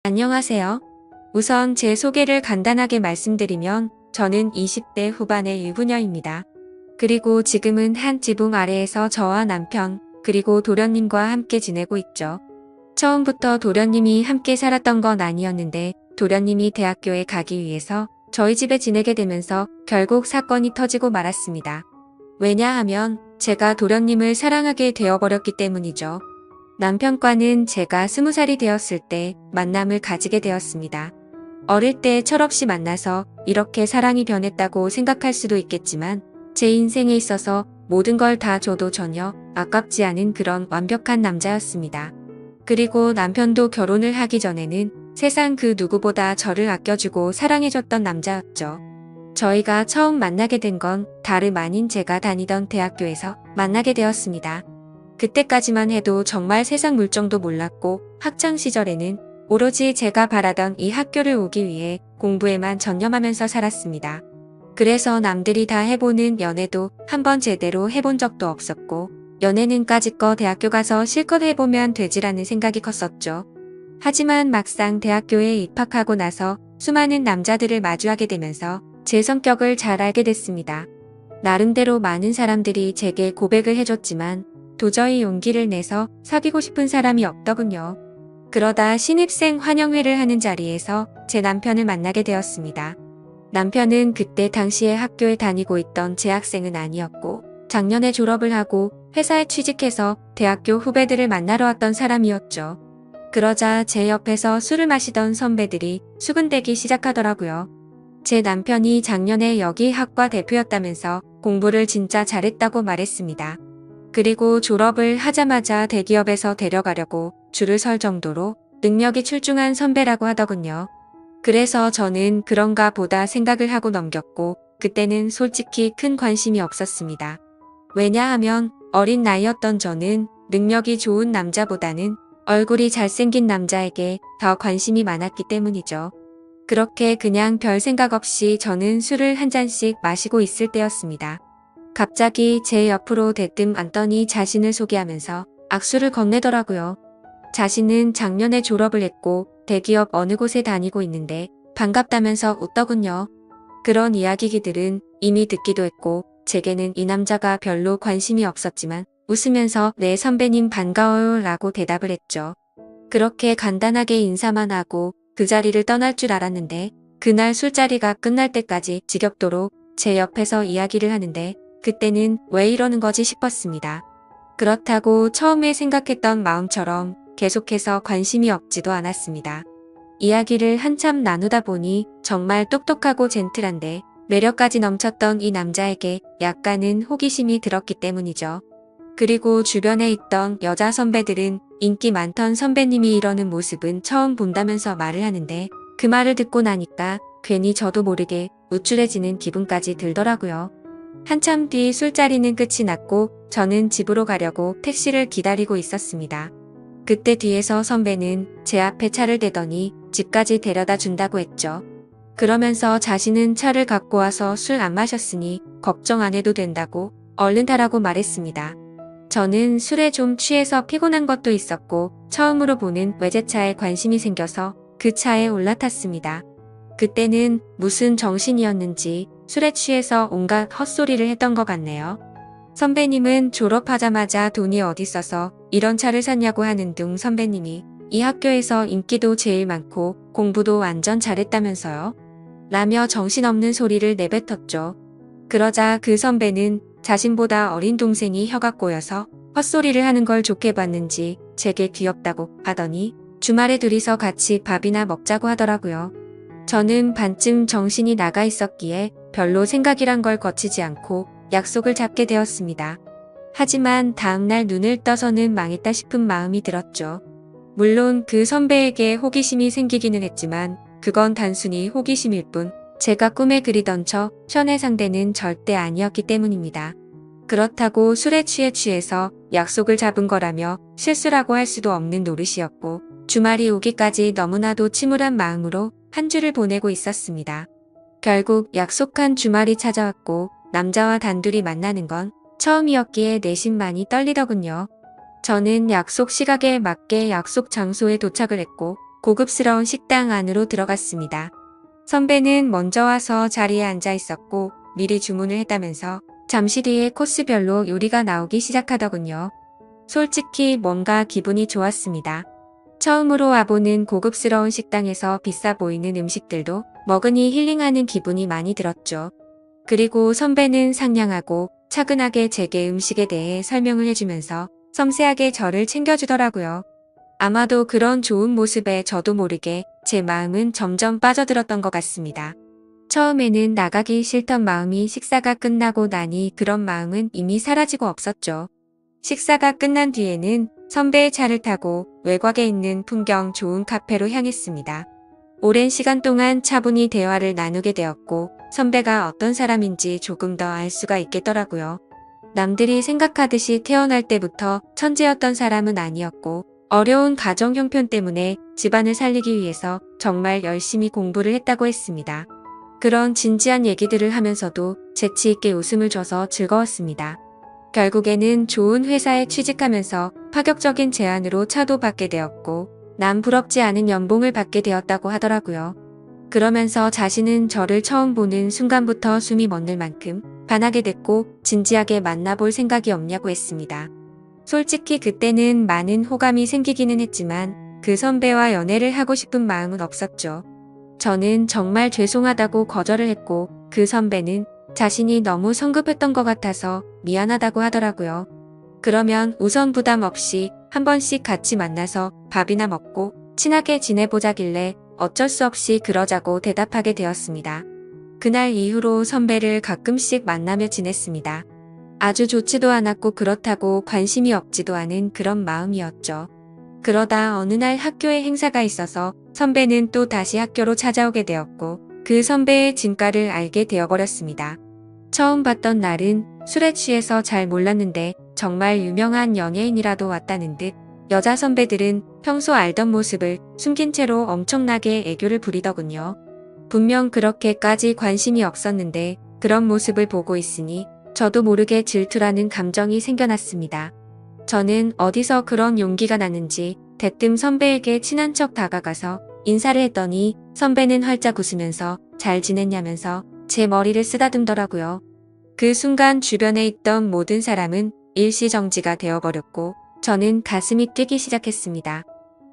안녕하세요. 우선 제 소개를 간단하게 말씀드리면 저는 20대 후반의 유부녀입니다. 그리고 지금은 한 지붕 아래에서 저와 남편, 그리고 도련님과 함께 지내고 있죠. 처음부터 도련님이 함께 살았던 건 아니었는데 도련님이 대학교에 가기 위해서 저희 집에 지내게 되면서 결국 사건이 터지고 말았습니다. 왜냐하면 제가 도련님을 사랑하게 되어버렸기 때문이죠. 남편과는 제가 20살이 되었을 때 만남을 가지게 되었습니다. 어릴 때 철없이 만나서 이렇게 사랑이 변했다고 생각할 수도 있겠지만 제 인생에 있어서 모든 걸 다 줘도 전혀 아깝지 않은 그런 완벽한 남자였습니다. 그리고 남편도 결혼을 하기 전에는 세상 그 누구보다 저를 아껴주고 사랑해줬던 남자였죠. 저희가 처음 만나게 된 건 다름 아닌 제가 다니던 대학교에서 만나게 되었습니다. 그때까지만 해도 정말 세상 물정도 몰랐고 학창 시절에는 오로지 제가 바라던 이 학교를 오기 위해 공부에만 전념하면서 살았습니다. 그래서 남들이 다 해보는 연애도 한번 제대로 해본 적도 없었고 연애는 까짓거 대학교 가서 실컷 해보면 되지라는 생각이 컸었죠. 하지만 막상 대학교에 입학하고 나서 수많은 남자들을 마주하게 되면서 제 성격을 잘 알게 됐습니다. 나름대로 많은 사람들이 제게 고백을 해줬지만 도저히 용기를 내서 사귀고 싶은 사람이 없더군요. 그러다 신입생 환영회를 하는 자리에서 제 남편을 만나게 되었습니다. 남편은 그때 당시에 학교에 다니고 있던 재학생은 아니었고 작년에 졸업을 하고 회사에 취직해서 대학교 후배들을 만나러 왔던 사람이었죠. 그러자 제 옆에서 술을 마시던 선배들이 수근대기 시작하더라고요. 제 남편이 작년에 여기 학과 대표였다면서 공부를 진짜 잘했다고 말했습니다. 그리고 졸업을 하자마자 대기업에서 데려가려고 줄을 설 정도로 능력이 출중한 선배라고 하더군요. 그래서 저는 그런가 보다 생각을 하고 넘겼고 그때는 솔직히 큰 관심이 없었습니다. 왜냐하면 어린 나이였던 저는 능력이 좋은 남자보다는 얼굴이 잘생긴 남자에게 더 관심이 많았기 때문이죠. 그렇게 그냥 별 생각 없이 저는 술을 한 잔씩 마시고 있을 때였습니다. 갑자기 제 옆으로 대뜸 앉더니 자신을 소개하면서 악수를 건네더라고요. 자신은 작년에 졸업을 했고 대기업 어느 곳에 다니고 있는데 반갑다면서 웃더군요. 그런 이야기들은 이미 듣기도 했고 제게는 이 남자가 별로 관심이 없었지만 웃으면서 네 선배님 반가워요 라고 대답을 했죠. 그렇게 간단하게 인사만 하고 그 자리를 떠날 줄 알았는데 그날 술자리가 끝날 때까지 지겹도록 제 옆에서 이야기를 하는데 그때는 왜 이러는 거지 싶었습니다. 그렇다고 처음에 생각했던 마음처럼 계속해서 관심이 없지도 않았습니다. 이야기를 한참 나누다 보니 정말 똑똑하고 젠틀한데 매력까지 넘쳤던 이 남자에게 약간은 호기심이 들었기 때문이죠. 그리고 주변에 있던 여자 선배들은 인기 많던 선배님이 이러는 모습은 처음 본다면서 말을 하는데 그 말을 듣고 나니까 괜히 저도 모르게 우쭐해지는 기분까지 들더라고요. 한참 뒤 술자리는 끝이 났고 저는 집으로 가려고 택시를 기다리고 있었습니다. 그때 뒤에서 선배는 제 앞에 차를 대더니 집까지 데려다 준다고 했죠. 그러면서 자신은 차를 갖고 와서 술 안 마셨으니 걱정 안 해도 된다고 얼른 타라고 말했습니다. 저는 술에 좀 취해서 피곤한 것도 있었고 처음으로 보는 외제차에 관심이 생겨서 그 차에 올라탔습니다. 그때는 무슨 정신이었는지 술에 취해서 온갖 헛소리를 했던 것 같네요. 선배님은 졸업하자마자 돈이 어딨어서 이런 차를 샀냐고 하는 둥 선배님이 이 학교에서 인기도 제일 많고 공부도 완전 잘했다면서요. 라며 정신없는 소리를 내뱉었죠. 그러자 그 선배는 자신보다 어린 동생이 혀가 꼬여서 헛소리를 하는 걸 좋게 봤는지 제게 귀엽다고 하더니 주말에 둘이서 같이 밥이나 먹자고 하더라고요. 저는 반쯤 정신이 나가 있었기에 별로 생각이란 걸 거치지 않고 약속을 잡게 되었습니다. 하지만 다음날 눈을 떠서는 망했다 싶은 마음이 들었죠. 물론 그 선배에게 호기심이 생기기는 했지만 그건 단순히 호기심일 뿐 제가 꿈에 그리던 저 현의 상대는 절대 아니었기 때문입니다. 그렇다고 술에 취해서 약속을 잡은 거라며 실수라고 할 수도 없는 노릇이었고 주말이 오기까지 너무나도 침울한 마음으로 한 주를 보내고 있었습니다. 결국 약속한 주말이 찾아왔고 남자와 단둘이 만나는 건 처음이었기에 내심 많이 떨리더군요. 저는 약속 시각에 맞게 약속 장소에 도착을 했고 고급스러운 식당 안으로 들어갔습니다. 선배는 먼저 와서 자리에 앉아 있었고 미리 주문을 했다면서 잠시 뒤에 코스별로 요리가 나오기 시작하더군요. 솔직히 뭔가 기분이 좋았습니다. 처음으로 와보는 고급스러운 식당에서 비싸 보이는 음식들도 먹으니 힐링하는 기분이 많이 들었죠. 그리고 선배는 상냥하고 차근하게 제게 음식에 대해 설명을 해주면서 섬세하게 저를 챙겨주더라고요. 아마도 그런 좋은 모습에 저도 모르게 제 마음은 점점 빠져들었던 것 같습니다. 처음에는 나가기 싫던 마음이 식사가 끝나고 나니 그런 마음은 이미 사라지고 없었죠. 식사가 끝난 뒤에는 선배의 차를 타고 외곽에 있는 풍경 좋은 카페로 향했습니다. 오랜 시간 동안 차분히 대화를 나누게 되었고 선배가 어떤 사람인지 조금 더 알 수가 있겠더라고요. 남들이 생각하듯이 태어날 때부터 천재였던 사람은 아니었고 어려운 가정 형편 때문에 집안을 살리기 위해서 정말 열심히 공부를 했다고 했습니다. 그런 진지한 얘기들을 하면서도 재치 있게 웃음을 줘서 즐거웠습니다. 결국에는 좋은 회사에 취직하면서 파격적인 제안으로 차도 받게 되었고 남 부럽지 않은 연봉을 받게 되었다고 하더라고요. 그러면서 자신은 저를 처음 보는 순간부터 숨이 멎을 만큼 반하게 됐고 진지하게 만나볼 생각이 없냐고 했습니다. 솔직히 그때는 많은 호감이 생기기는 했지만 그 선배와 연애를 하고 싶은 마음은 없었죠. 저는 정말 죄송하다고 거절을 했고 그 선배는 자신이 너무 성급했던 것 같아서 미안하다고 하더라고요. 그러면 우선 부담 없이 한 번씩 같이 만나서 밥이나 먹고 친하게 지내보자길래 어쩔 수 없이 그러자고 대답하게 되었습니다. 그날 이후로 선배를 가끔씩 만나며 지냈습니다. 아주 좋지도 않았고 그렇다고 관심이 없지도 않은 그런 마음이었죠. 그러다 어느 날 학교에 행사가 있어서 선배는 또 다시 학교로 찾아오게 되었고 그 선배의 진가를 알게 되어버렸습니다. 처음 봤던 날은 술에 취해서 잘 몰랐는데 정말 유명한 연예인이라도 왔다는 듯 여자 선배들은 평소 알던 모습을 숨긴 채로 엄청나게 애교를 부리더군요. 분명 그렇게까지 관심이 없었는데 그런 모습을 보고 있으니 저도 모르게 질투라는 감정이 생겨났습니다. 저는 어디서 그런 용기가 나는지 대뜸 선배에게 친한 척 다가가서 인사를 했더니 선배는 활짝 웃으면서 잘 지냈냐면서 제 머리를 쓰다듬더라고요. 그 순간 주변에 있던 모든 사람은 일시정지가 되어버렸고 저는 가슴이 뛰기 시작했습니다.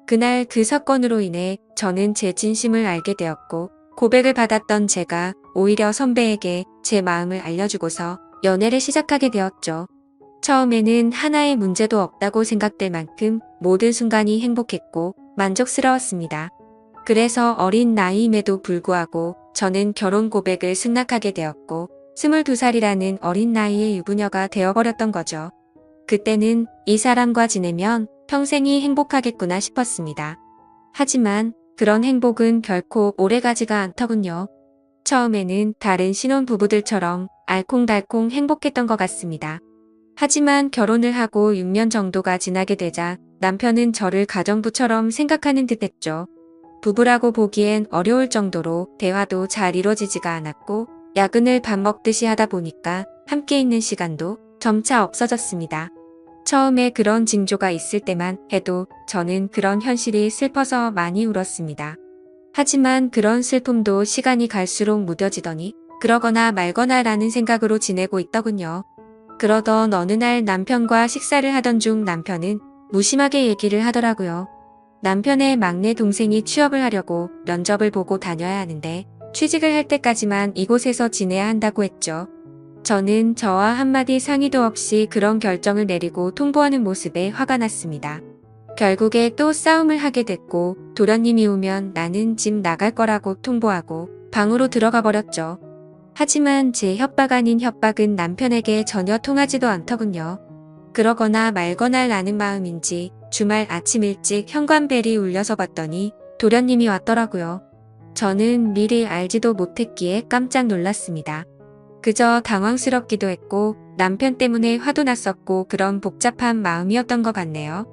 그날 그 사건으로 인해 저는 제 진심을 알게 되었고 고백을 받았던 제가 오히려 선배에게 제 마음을 알려주고서 연애를 시작하게 되었죠. 처음에는 하나의 문제도 없다고 생각될 만큼 모든 순간이 행복했고 만족스러웠습니다. 그래서 어린 나이임에도 불구하고 저는 결혼 고백을 승낙하게 되었고 22살이라는 어린 나이의 유부녀가 되어버렸던 거죠. 그때는 이 사람과 지내면 평생이 행복하겠구나 싶었습니다. 하지만 그런 행복은 결코 오래가지가 않더군요. 처음에는 다른 신혼부부들처럼 알콩달콩 행복했던 것 같습니다. 하지만 결혼을 하고 6년 정도가 지나게 되자 남편은 저를 가정부처럼 생각하는 듯 했죠. 부부라고 보기엔 어려울 정도로 대화도 잘 이루어지지가 않았고 야근을 밥 먹듯이 하다 보니까 함께 있는 시간도 점차 없어졌습니다. 처음에 그런 징조가 있을 때만 해도 저는 그런 현실이 슬퍼서 많이 울었습니다. 하지만 그런 슬픔도 시간이 갈수록 무뎌지더니 그러거나 말거나 라는 생각으로 지내고 있더군요. 그러던 어느 날 남편과 식사를 하던 중 남편은 무심하게 얘기를 하더라고요. 남편의 막내 동생이 취업을 하려고 면접을 보고 다녀야 하는데 취직을 할 때까지만 이곳에서 지내야 한다고 했죠. 저는 저와 한마디 상의도 없이 그런 결정을 내리고 통보하는 모습에 화가 났습니다. 결국에 또 싸움을 하게 됐고 도련님이 오면 나는 집 나갈 거라고 통보하고 방으로 들어가 버렸죠. 하지만 제 협박 아닌 협박은 남편에게 전혀 통하지도 않더군요. 그러거나 말거나 라는 마음인지 주말 아침 일찍 현관벨이 울려서 봤더니 도련님이 왔더라고요. 저는 미리 알지도 못했기에 깜짝 놀랐습니다. 그저 당황스럽기도 했고 남편 때문에 화도 났었고 그런 복잡한 마음이었던 것 같네요.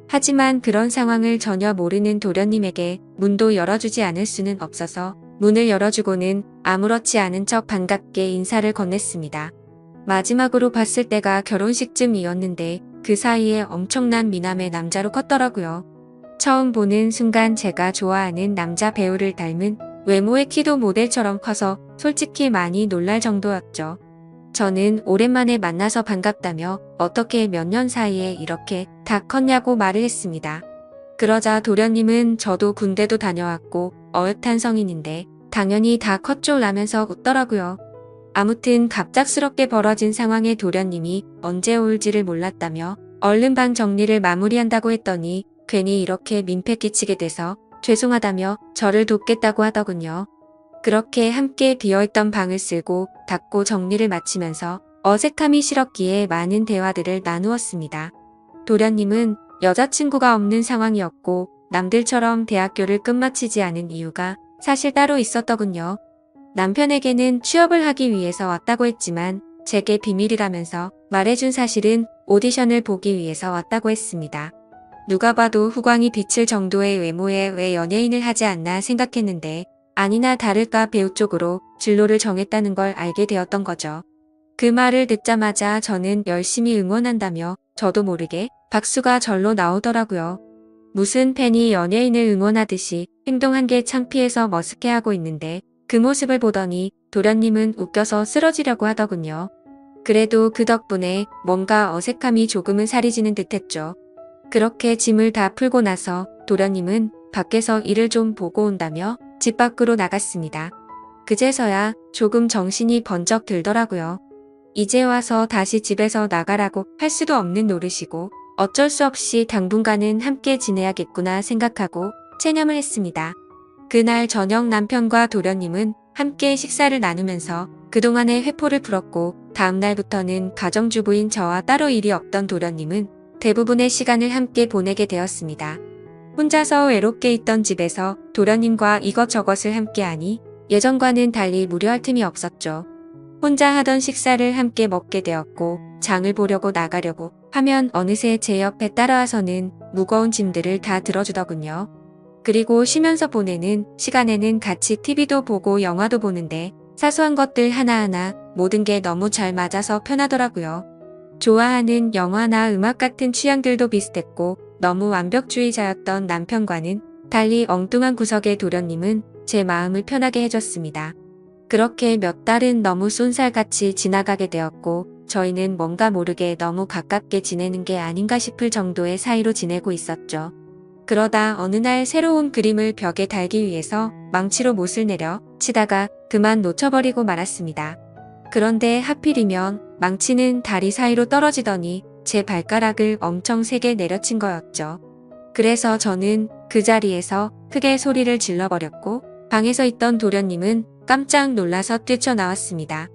하지만 그런 상황을 전혀 모르는 도련님에게 문도 열어주지 않을 수는 없어서 문을 열어주고는 아무렇지 않은 척 반갑게 인사를 건넸습니다. 마지막으로 봤을 때가 결혼식쯤이었는데 그 사이에 엄청난 미남의 남자로 컸더라고요. 처음 보는 순간 제가 좋아하는 남자 배우를 닮은 외모의 키도 모델처럼 커서 솔직히 많이 놀랄 정도였죠. 저는 오랜만에 만나서 반갑다며 어떻게 몇 년 사이에 이렇게 다 컸냐고 말을 했습니다. 그러자 도련님은 저도 군대도 다녀왔고 어엿한 성인인데 당연히 다 컸죠 라면서 웃더라고요. 아무튼 갑작스럽게 벌어진 상황에 도련님이 언제 올지를 몰랐다며 얼른 방 정리를 마무리한다고 했더니 괜히 이렇게 민폐 끼치게 돼서 죄송하다며 저를 돕겠다고 하더군요. 그렇게 함께 비어있던 방을 쓸고 닦고 정리를 마치면서 어색함이 싫었기에 많은 대화들을 나누었습니다. 도련님은 여자친구가 없는 상황이었고 남들처럼 대학교를 끝마치지 않은 이유가 사실 따로 있었더군요. 남편에게는 취업을 하기 위해서 왔다고 했지만 제게 비밀이라면서 말해준 사실은 오디션을 보기 위해서 왔다고 했습니다. 누가 봐도 후광이 비칠 정도의 외모에 왜 연예인을 하지 않나 생각했는데 아니나 다를까 배우 쪽으로 진로를 정했다는 걸 알게 되었던 거죠. 그 말을 듣자마자 저는 열심히 응원한다며 저도 모르게 박수가 절로 나오더라고요. 무슨 팬이 연예인을 응원하듯이 행동한 게 창피해서 머쓱해하고 있는데 그 모습을 보더니 도련님은 웃겨서 쓰러지려고 하더군요. 그래도 그 덕분에 뭔가 어색함이 조금은 사라지는 듯했죠. 그렇게 짐을 다 풀고 나서 도련님은 밖에서 일을 좀 보고 온다며 집 밖으로 나갔습니다. 그제서야 조금 정신이 번쩍 들더라고요. 이제 와서 다시 집에서 나가라고 할 수도 없는 노릇이고 어쩔 수 없이 당분간은 함께 지내야겠구나 생각하고 체념을 했습니다. 그날 저녁 남편과 도련님은 함께 식사를 나누면서 그동안의 회포를 풀었고 다음날부터는 가정주부인 저와 따로 일이 없던 도련님은 대부분의 시간을 함께 보내게 되었습니다. 혼자서 외롭게 있던 집에서 도련님과 이것저것을 함께하니 예전과는 달리 무료할 틈이 없었죠. 혼자 하던 식사를 함께 먹게 되었고 장을 보려고 나가려고 하면 어느새 제 옆에 따라와서는 무거운 짐들을 다 들어주더군요. 그리고 쉬면서 보내는 시간에는 같이 TV도 보고 영화도 보는데 사소한 것들 하나하나 모든 게 너무 잘 맞아서 편하더라고요. 좋아하는 영화나 음악 같은 취향들도 비슷했고 너무 완벽주의자였던 남편과는 달리 엉뚱한 구석의 도련님은 제 마음을 편하게 해줬습니다. 그렇게 몇 달은 너무 쏜살같이 지나가게 되었고 저희는 뭔가 모르게 너무 가깝게 지내는 게 아닌가 싶을 정도의 사이로 지내고 있었죠. 그러다 어느 날 새로운 그림을 벽에 달기 위해서 망치로 못을 내려 치다가 그만 놓쳐버리고 말았습니다. 그런데 하필이면 망치는 다리 사이로 떨어지더니 제 발가락을 엄청 세게 내려친 거였죠. 그래서 저는 그 자리에서 크게 소리를 질러버렸고 방에서 있던 도련님은 깜짝 놀라서 뛰쳐나왔습니다.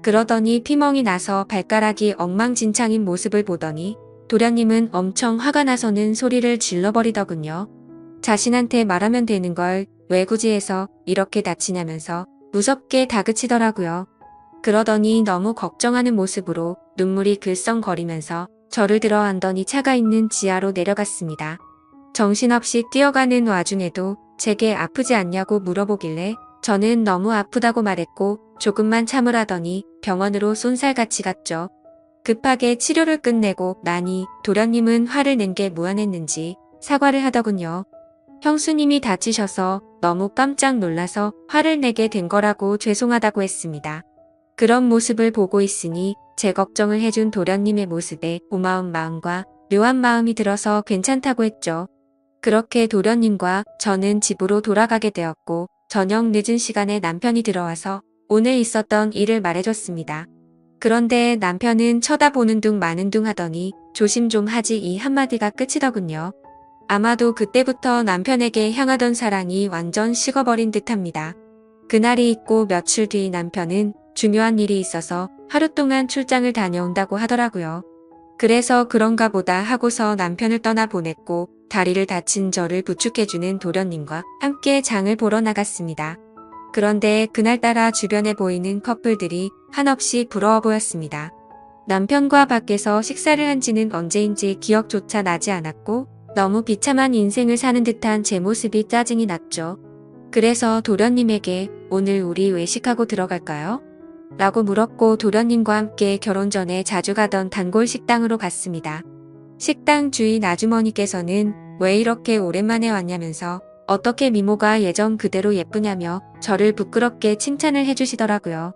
그러더니 피멍이 나서 발가락이 엉망진창인 모습을 보더니 도련님은 엄청 화가 나서는 소리를 질러버리더군요. 자신한테 말하면 되는 걸 왜 굳이 해서 이렇게 다치냐면서 무섭게 다그치더라고요. 그러더니 너무 걱정하는 모습으로 눈물이 글썽거리면서 저를 들어 안더니 차가 있는 지하로 내려갔습니다. 정신없이 뛰어가는 와중에도 제게 아프지 않냐고 물어보길래 저는 너무 아프다고 말했고 조금만 참으라더니 병원으로 쏜살같이 갔죠. 급하게 치료를 끝내고 나니 도련님은 화를 낸 게 무안했는지 사과를 하더군요. 형수님이 다치셔서 너무 깜짝 놀라서 화를 내게 된 거라고 죄송하다고 했습니다. 그런 모습을 보고 있으니 제 걱정을 해준 도련님의 모습에 고마운 마음과 묘한 마음이 들어서 괜찮다고 했죠. 그렇게 도련님과 저는 집으로 돌아가게 되었고 저녁 늦은 시간에 남편이 들어와서 오늘 있었던 일을 말해줬습니다. 그런데 남편은 쳐다보는 둥 마는 둥 하더니 조심 좀 하지 이 한마디가 끝이더군요. 아마도 그때부터 남편에게 향하던 사랑이 완전 식어버린 듯합니다. 그날이 있고 며칠 뒤 남편은 중요한 일이 있어서 하루 동안 출장을 다녀온다고 하더라고요. 그래서 그런가 보다 하고서 남편을 떠나보냈고 다리를 다친 저를 부축해주는 도련님과 함께 장을 보러 나갔습니다. 그런데 그날따라 주변에 보이는 커플들이 한없이 부러워 보였습니다. 남편과 밖에서 식사를 한 지는 언제인지 기억조차 나지 않았고 너무 비참한 인생을 사는 듯한 제 모습이 짜증이 났죠. 그래서 도련님에게 오늘 우리 외식하고 들어갈까요? 라고 물었고 도련님과 함께 결혼 전에 자주 가던 단골 식당으로 갔습니다. 식당 주인 아주머니께서는 왜 이렇게 오랜만에 왔냐면서 어떻게 미모가 예전 그대로 예쁘냐며 저를 부끄럽게 칭찬을 해주시더라고요.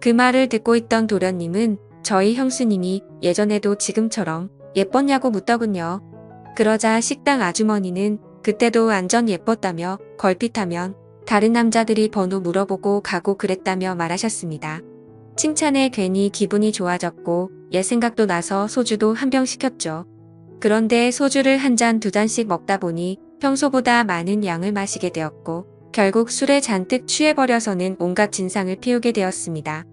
그 말을 듣고 있던 도련님은 저희 형수님이 예전에도 지금처럼 예뻤냐고 묻더군요. 그러자 식당 아주머니는 그때도 완전 예뻤다며 걸핏하면 다른 남자들이 번호 물어보고 가고 그랬다며 말하셨습니다. 칭찬에 괜히 기분이 좋아졌고 옛 생각도 나서 소주도 한 병 시켰죠. 그런데 소주를 한 잔 두 잔씩 먹다 보니 평소보다 많은 양을 마시게 되었고 결국 술에 잔뜩 취해버려서는 온갖 진상을 피우게 되었습니다.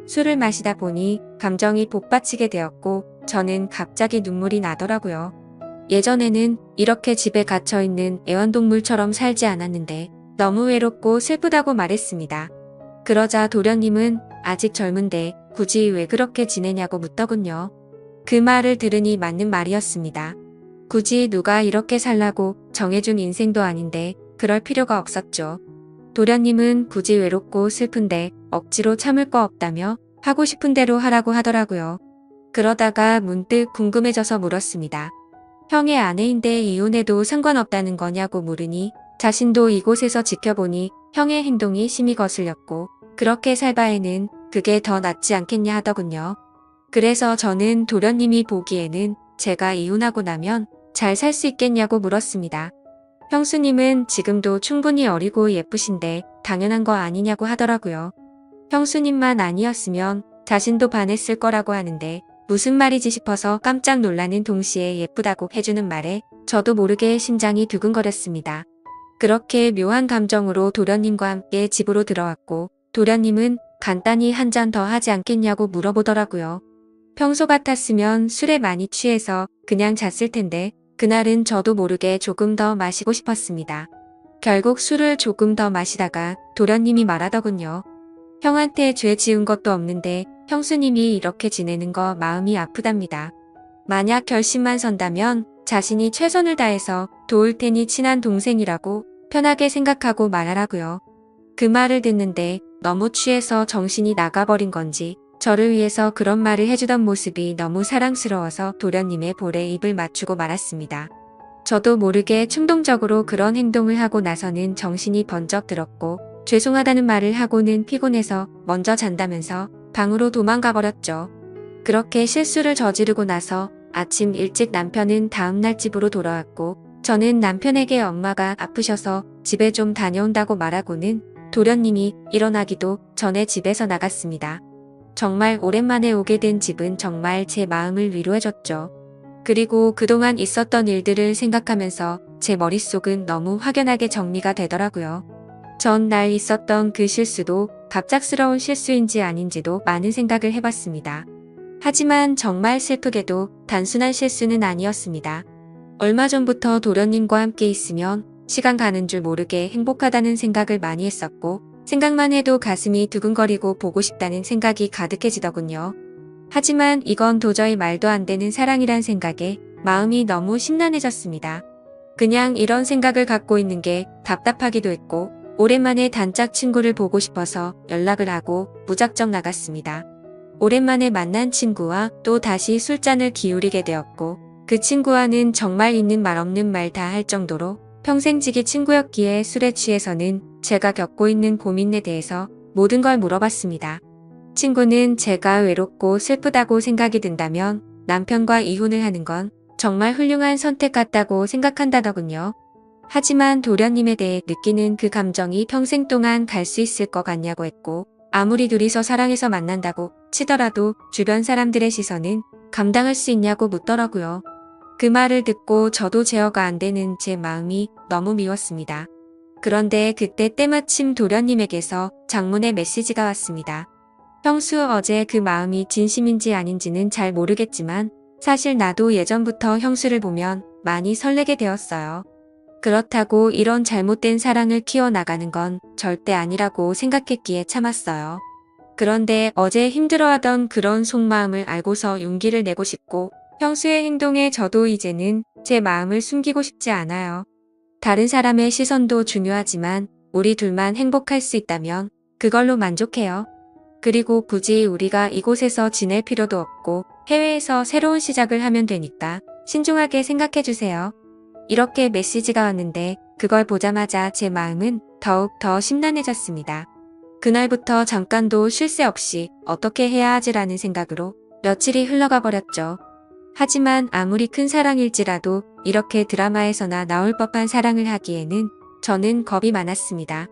술을 마시다 보니 감정이 복받치게 되었고 저는 갑자기 눈물이 나더라고요. 예전에는 이렇게 집에 갇혀있는 애완동물처럼 살지 않았는데 너무 외롭고 슬프다고 말했습니다. 그러자 도련님은 아직 젊은데 굳이 왜 그렇게 지내냐고 묻더군요. 그 말을 들으니 맞는 말이었습니다. 굳이 누가 이렇게 살라고 정해준 인생도 아닌데 그럴 필요가 없었죠. 도련님은 굳이 외롭고 슬픈데 억지로 참을 거 없다며 하고 싶은 대로 하라고 하더라고요. 그러다가 문득 궁금해져서 물었습니다. 형의 아내인데 이혼해도 상관없다는 거냐고 물으니 자신도 이곳에서 지켜보니 형의 행동이 심히 거슬렸고 그렇게 살 바에는 그게 더 낫지 않겠냐 하더군요. 그래서 저는 도련님이 보기에는 제가 이혼하고 나면 잘 살 수 있겠냐고 물었습니다. 형수님은 지금도 충분히 어리고 예쁘신데 당연한 거 아니냐고 하더라고요. 형수님만 아니었으면 자신도 반했을 거라고 하는데 무슨 말이지 싶어서 깜짝 놀라는 동시에 예쁘다고 해주는 말에 저도 모르게 심장이 두근거렸습니다. 그렇게 묘한 감정으로 도련님과 함께 집으로 들어왔고 도련님은 간단히 한 잔 더 하지 않겠냐고 물어보더라고요. 평소 같았으면 술에 많이 취해서 그냥 잤을 텐데 그날은 저도 모르게 조금 더 마시고 싶었습니다. 결국 술을 조금 더 마시다가 도련님이 말하더군요. 형한테 죄 지은 것도 없는데 형수님이 이렇게 지내는 거 마음이 아프답니다. 만약 결심만 선다면 자신이 최선을 다해서 도울 테니 친한 동생이라고 편하게 생각하고 말하라고요. 그 말을 듣는데 너무 취해서 정신이 나가버린 건지 저를 위해서 그런 말을 해주던 모습이 너무 사랑스러워서 도련님의 볼에 입을 맞추고 말았습니다. 저도 모르게 충동적으로 그런 행동을 하고 나서는 정신이 번쩍 들었고 죄송하다는 말을 하고는 피곤해서 먼저 잔다면서 방으로 도망가 버렸죠. 그렇게 실수를 저지르고 나서 아침 일찍 남편은 다음날 집으로 돌아왔고 저는 남편에게 엄마가 아프셔서 집에 좀 다녀온다고 말하고는 도련님이 일어나기도 전에 집에서 나갔습니다. 정말 오랜만에 오게 된 집은 정말 제 마음을 위로해줬죠. 그리고 그동안 있었던 일들을 생각하면서 제 머릿속은 너무 확연하게 정리가 되더라고요. 전날 있었던 그 실수도 갑작스러운 실수인지 아닌지도 많은 생각을 해봤습니다. 하지만 정말 슬프게도 단순한 실수는 아니었습니다. 얼마 전부터 도련님과 함께 있으면 시간 가는 줄 모르게 행복하다는 생각을 많이 했었고 생각만 해도 가슴이 두근거리고 보고 싶다는 생각이 가득해지더군요. 하지만 이건 도저히 말도 안 되는 사랑이란 생각에 마음이 너무 심란해졌습니다. 그냥 이런 생각을 갖고 있는 게 답답하기도 했고 오랜만에 단짝 친구를 보고 싶어서 연락을 하고 무작정 나갔습니다. 오랜만에 만난 친구와 또 다시 술잔을 기울이게 되었고 그 친구와는 정말 있는 말 없는 말 다 할 정도로 평생지기 친구였기에 술에 취해서는 제가 겪고 있는 고민에 대해서 모든 걸 물어봤습니다. 친구는 제가 외롭고 슬프다고 생각이 든다면 남편과 이혼을 하는 건 정말 훌륭한 선택 같다고 생각한다더군요. 하지만 도련님에 대해 느끼는 그 감정이 평생 동안 갈 수 있을 것 같냐고 했고 아무리 둘이서 사랑해서 만난다고 치더라도 주변 사람들의 시선은 감당할 수 있냐고 묻더라고요. 그 말을 듣고 저도 제어가 안 되는 제 마음이 너무 미웠습니다. 그런데 그때 때마침 도련님에게서 장문의 메시지가 왔습니다. 형수 어제 그 마음이 진심인지 아닌지는 잘 모르겠지만 사실 나도 예전부터 형수를 보면 많이 설레게 되었어요. 그렇다고 이런 잘못된 사랑을 키워나가는 건 절대 아니라고 생각했기에 참았어요. 그런데 어제 힘들어하던 그런 속마음을 알고서 용기를 내고 싶고 형수의 행동에 저도 이제는 제 마음을 숨기고 싶지 않아요. 다른 사람의 시선도 중요하지만 우리 둘만 행복할 수 있다면 그걸로 만족해요. 그리고 굳이 우리가 이곳에서 지낼 필요도 없고 해외에서 새로운 시작을 하면 되니까 신중하게 생각해주세요. 이렇게 메시지가 왔는데 그걸 보자마자 제 마음은 더욱 더 심란해졌습니다. 그날부터 잠깐도 쉴 새 없이 어떻게 해야 하지라는 생각으로 며칠이 흘러가 버렸죠. 하지만 아무리 큰 사랑일지라도 이렇게 드라마에서나 나올 법한 사랑을 하기에는 저는 겁이 많았습니다.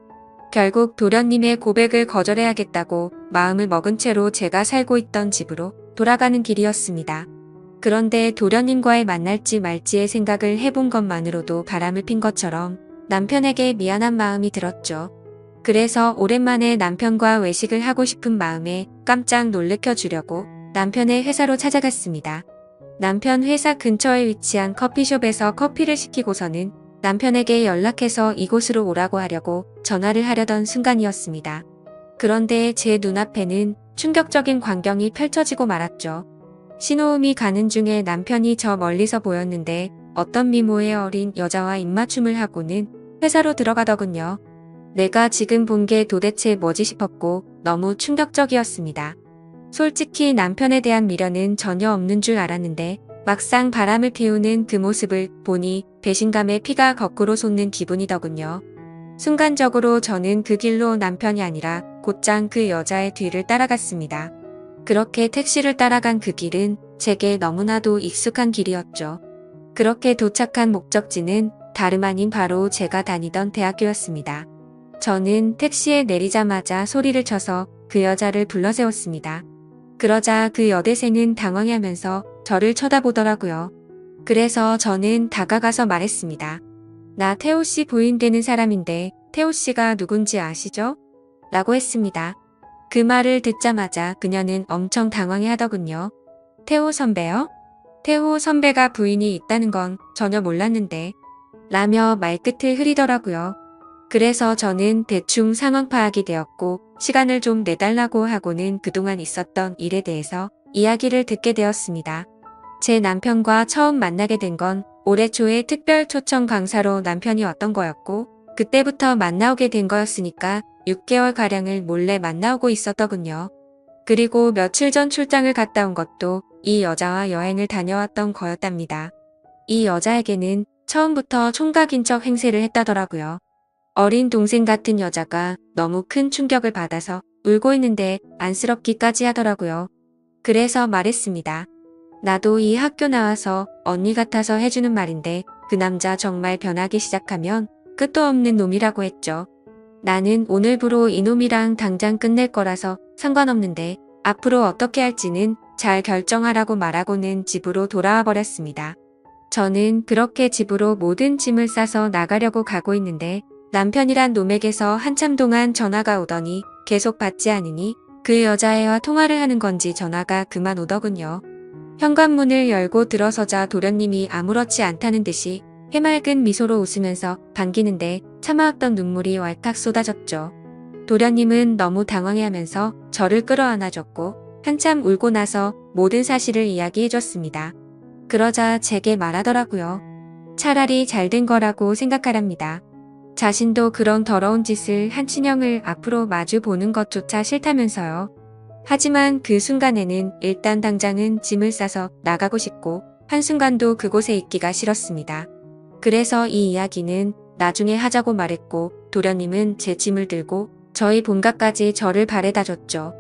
결국 도련님의 고백을 거절해야겠다고 마음을 먹은 채로 제가 살고 있던 집으로 돌아가는 길이었습니다. 그런데 도련님과의 만날지 말지의 생각을 해본 것만으로도 바람을 핀 것처럼 남편에게 미안한 마음이 들었죠. 그래서 오랜만에 남편과 외식을 하고 싶은 마음에 깜짝 놀래켜 주려고 남편의 회사로 찾아갔습니다. 남편 회사 근처에 위치한 커피숍에서 커피를 시키고서는 남편에게 연락해서 이곳으로 오라고 하려고 전화를 하려던 순간이었습니다. 그런데 제 눈앞에는 충격적인 광경이 펼쳐지고 말았죠. 신호음이 가는 중에 남편이 저 멀리서 보였는데 어떤 미모의 어린 여자와 입맞춤을 하고는 회사로 들어가더군요. 내가 지금 본 게 도대체 뭐지 싶었고 너무 충격적이었습니다. 솔직히 남편에 대한 미련은 전혀 없는 줄 알았는데 막상 바람을 피우는 그 모습을 보니 배신감에 피가 거꾸로 솟는 기분이더군요. 순간적으로 저는 그 길로 남편이 아니라 곧장 그 여자의 뒤를 따라갔습니다. 그렇게 택시를 따라간 그 길은 제게 너무나도 익숙한 길이었죠. 그렇게 도착한 목적지는 다름 아닌 바로 제가 다니던 대학교였습니다. 저는 택시에 내리자마자 소리를 쳐서 그 여자를 불러세웠습니다. 그러자 그 여대생은 당황해하면서 저를 쳐다보더라고요. 그래서 저는 다가가서 말했습니다. 나 태호 씨 부인 되는 사람인데 태호 씨가 누군지 아시죠? 라고 했습니다. 그 말을 듣자마자 그녀는 엄청 당황해 하더군요. 태호 선배요? 태호 선배가 부인이 있다는 건 전혀 몰랐는데 라며 말끝을 흐리더라고요. 그래서 저는 대충 상황 파악이 되었고 시간을 좀 내달라고 하고는 그동안 있었던 일에 대해서 이야기를 듣게 되었습니다. 제 남편과 처음 만나게 된 건 올해 초에 특별 초청 강사로 남편이 왔던 거였고 그때부터 만나오게 된 거였으니까 6개월가량을 몰래 만나오고 있었더군요. 그리고 며칠 전 출장을 갔다 온 것도 이 여자와 여행을 다녀왔던 거였답니다. 이 여자에게는 처음부터 총각인 척 행세를 했다더라고요. 어린 동생 같은 여자가 너무 큰 충격을 받아서 울고 있는데 안쓰럽기까지 하더라고요. 그래서 말했습니다. 나도 이 학교 나와서 언니 같아서 해주는 말인데 그 남자 정말 변하기 시작하면 끝도 없는 놈이라고 했죠. 나는 오늘부로 이놈이랑 당장 끝낼 거라서 상관없는데 앞으로 어떻게 할지는 잘 결정하라고 말하고는 집으로 돌아와 버렸습니다. 저는 그렇게 집으로 모든 짐을 싸서 나가려고 가고 있는데 남편이란 놈에게서 한참 동안 전화가 오더니 계속 받지 않으니 그 여자애와 통화를 하는 건지 전화가 그만 오더군요. 현관문을 열고 들어서자 도련님이 아무렇지 않다는 듯이 해맑은 미소로 웃으면서 반기는데 참아왔던 눈물이 왈칵 쏟아졌죠. 도련님은 너무 당황해하면서 저를 끌어안아줬고 한참 울고 나서 모든 사실을 이야기해줬습니다. 그러자 제게 말하더라고요. 차라리 잘된 거라고 생각하랍니다. 자신도 그런 더러운 짓을 한 친형을 앞으로 마주 보는 것조차 싫다면서요. 하지만 그 순간에는 일단 당장은 짐을 싸서 나가고 싶고 한순간도 그곳에 있기가 싫었습니다. 그래서 이 이야기는 나중에 하자고 말했고 도련님은 제 짐을 들고 저희 본가까지 저를 바래다줬죠.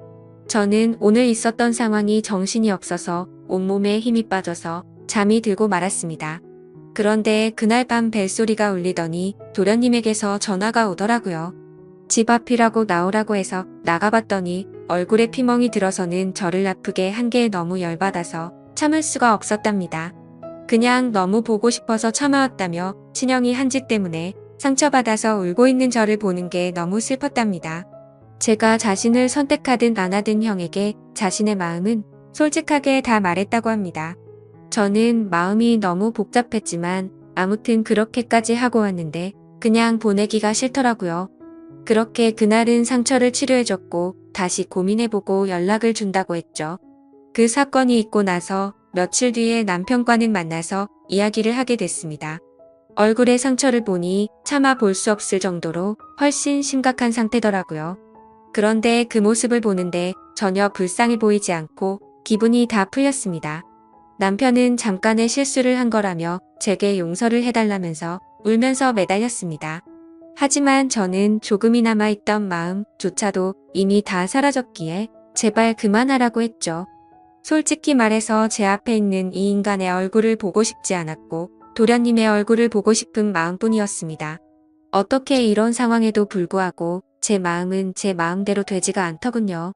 저는 오늘 있었던 상황이 정신이 없어서 온몸에 힘이 빠져서 잠이 들고 말았습니다. 그런데 그날 밤 벨소리가 울리더니 도련님에게서 전화가 오더라고요. 집 앞이라고 나오라고 해서 나가봤더니 얼굴에 피멍이 들어서는 저를 아프게 한 게 너무 열받아서 참을 수가 없었답니다. 그냥 너무 보고 싶어서 참아왔다며 친형이 한 짓 때문에 상처받아서 울고 있는 저를 보는 게 너무 슬펐답니다. 제가 자신을 선택하든 안 하든 형에게 자신의 마음은 솔직하게 다 말했다고 합니다. 저는 마음이 너무 복잡했지만 아무튼 그렇게까지 하고 왔는데 그냥 보내기가 싫더라고요. 그렇게 그날은 상처를 치료해줬고 다시 고민해보고 연락을 준다고 했죠. 그 사건이 있고 나서 며칠 뒤에 남편과는 만나서 이야기를 하게 됐습니다. 얼굴의 상처를 보니 차마 볼 수 없을 정도로 훨씬 심각한 상태더라고요. 그런데 그 모습을 보는데 전혀 불쌍해 보이지 않고 기분이 다 풀렸습니다. 남편은 잠깐의 실수를 한 거라며 제게 용서를 해달라면서 울면서 매달렸습니다. 하지만 저는 조금이나마 있던 마음조차도 이미 다 사라졌기에 제발 그만하라고 했죠. 솔직히 말해서 제 앞에 있는 이 인간의 얼굴을 보고 싶지 않았고 도련님의 얼굴을 보고 싶은 마음뿐이었습니다. 어떻게 이런 상황에도 불구하고 제 마음은 제 마음대로 되지가 않더군요.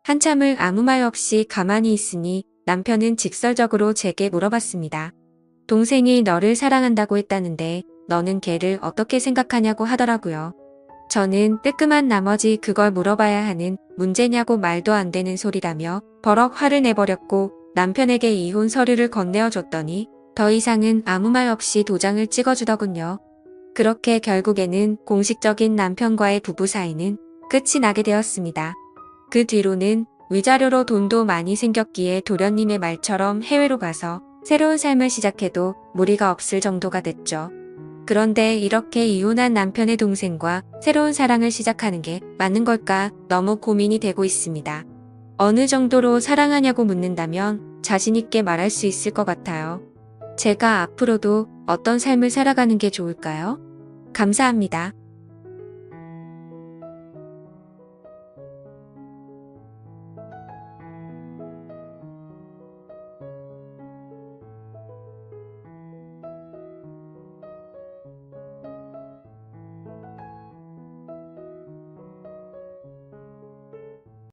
한참을 아무 말 없이 가만히 있으니 남편은 직설적으로 제게 물어봤습니다. 동생이 너를 사랑한다고 했다는데 너는 걔를 어떻게 생각하냐고 하더라고요. 저는 뜨끔한 나머지 그걸 물어봐야 하는 문제냐고 말도 안 되는 소리라며 버럭 화를 내버렸고 남편에게 이혼 서류를 건네어 줬더니 더 이상은 아무 말 없이 도장을 찍어주더군요. 그렇게 결국에는 공식적인 남편과의 부부 사이는 끝이 나게 되었습니다. 그 뒤로는 위자료로 돈도 많이 생겼기에 도련님의 말처럼 해외로 가서 새로운 삶을 시작해도 무리가 없을 정도가 됐죠. 그런데 이렇게 이혼한 남편의 동생과 새로운 사랑을 시작하는 게 맞는 걸까 너무 고민이 되고 있습니다. 어느 정도로 사랑하냐고 묻는다면 자신 있게 말할 수 있을 것 같아요. 제가 앞으로도 어떤 삶을 살아가는 게 좋을까요? 감사합니다.